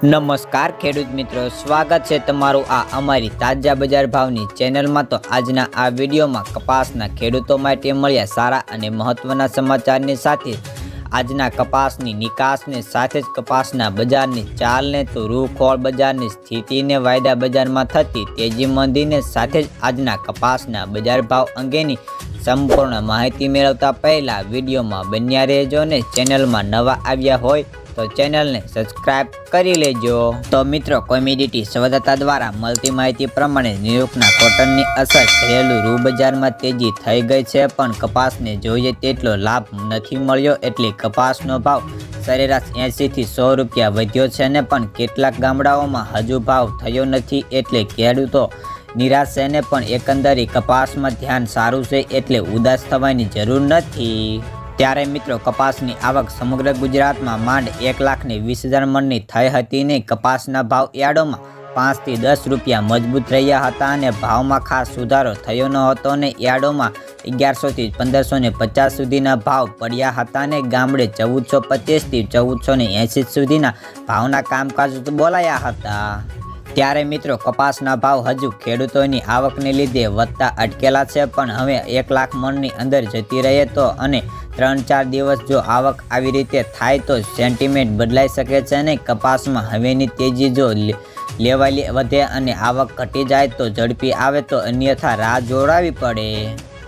નમસ્કાર ખેડૂત મિત્રો, સ્વાગત છે તમારું આ અમારી તાજા બજાર ભાવની ચેનલમાં। તો આજના આ વિડીયોમાં કપાસના ખેડૂતો માટે મળ્યા સારા અને મહત્વના સમાચારની સાથે આજના કપાસની નિકાસને સાથે જ કપાસના બજારની ચાલને તો રૂખોળ બજારની સ્થિતિને વાયદા બજારમાં થતી તેજી મંદીને સાથે જ આજના કપાસના બજાર ભાવ અંગેની સંપૂર્ણ માહિતી મેળવતા પહેલા વિડીયોમાં બન્યા રહેજો ને ચેનલમાં નવા આવ્યા હોય તો ચેનલને સબસ્ક્રાઇબ કરી લેજો। તો મિત્રો, કોમોડિટી સંવાદદાતા દ્વારા મળતી માહિતી પ્રમાણે ન્યૂયોર્કના કોટનની અસર ઘરેલું રૂ બજારમાં તેજી થઈ ગઈ છે, પણ કપાસને જોઈએ તેટલો લાભ નથી મળ્યો, એટલે કપાસનો ભાવ સરેરાશ 80 થી 100 રૂપિયા વધ્યો છે ને પણ કેટલાક ગામડાઓમાં હજુ ભાવ થયો નથી, એટલે ખેડૂતો નિરાશ છે ને પણ એકંદરે કપાસમાં ધ્યાન સારું છે, એટલે ઉદાસ થવાની જરૂર નથી। ત્યારે મિત્રો, કપાસની આવક સમગ્ર ગુજરાતમાં માંડ 1,20,000 મણની થઈ હતી ને કપાસના ભાવ યાર્ડોમાં 5 થી 10 રૂપિયા મજબૂત રહ્યા હતા અને ભાવમાં ખાસ સુધારો થયો ન હતો ને યાર્ડોમાં 1100 થી 1550 સુધીના ભાવ પડ્યા હતા ને ગામડે 1425 થી 1480 સુધીના ભાવના કામકાજ બોલાયા હતા। ત્યારે મિત્રો, કપાસના ભાવ હજુ ખેડૂતોની આવકને લીધે વધતા અટકેલા છે, પણ હવે 1 લાખ મણની અંદર જતી રહે તો અને 3-4 દિવસ જો આવક આવી રીતે થાય તો સેન્ટિમેન્ટ બદલાઈ શકે છે અને કપાસમાં હવેની તેજી જો લેવાલી વધે અને આવક ઘટી જાય તો ઝડપી આવે તો અન્યથા રાહ જોડાવી પડે।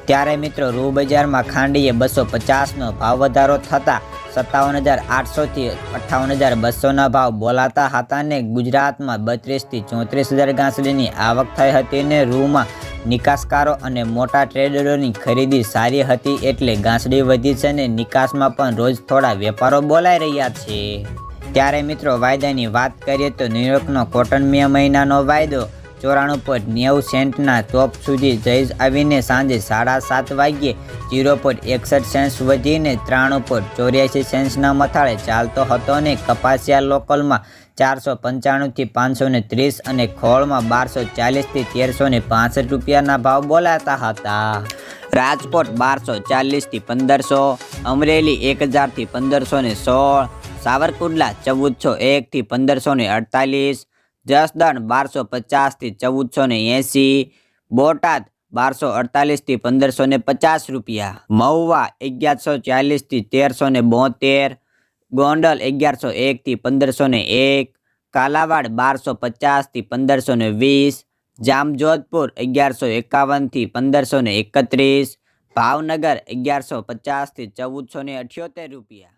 ત્યારે મિત્રો, રૂ બજારમાં ખાંડીએ 250નો ભાવ વધારો થતાં 57,800 થી 58,200ના ભાવ બોલાતા હતા ને ગુજરાતમાં 32 થી 34,000 ગાંસડીની આવક થઈ હતી ને રૂમાં નિકાસકારો અને મોટા ટ્રેડરોની ખરીદી સારી હતી, એટલે ગાંસડી વધી છે ને નિકાસમાં પણ રોજ થોડા વેપારો બોલાઈ રહ્યા છે। ત્યારે મિત્રો, વાયદાની વાત કરીએ તો ન્યૂયોર્કનો કોટન મે મહિનાનો વાયદો 94.90 સેન્ટના ટોપ સુધી જઈ આવીને સાંજે 7:30 વાગ્યે 0.61 સેન્ટ્સ વધીને 93.84 સેન્ટ્સના મથાળે ચાલતો હતો ને કપાસિયા લોકલમાં 495 થી 530 અને ખોળમાં 1240 થી 1365 રૂપિયાના ભાવ બોલાતા હતા। રાજકોટ 1240 થી 1500, અમરેલી 1000 થી 1516, સાવરકુંડલા 1401 થી 1548, જસદણ 1250 થી 1480, બોટાદ 1248 થી 1550 રૂપિયા, મહુવા 1140 થી 1372, ગોંડલ 1101 થી 1501, કાલાવાડ 1250 થી 1520, જામજોધપુર 1151 થી 1531, ભાવનગર 1150 થી 1478 રૂપિયા।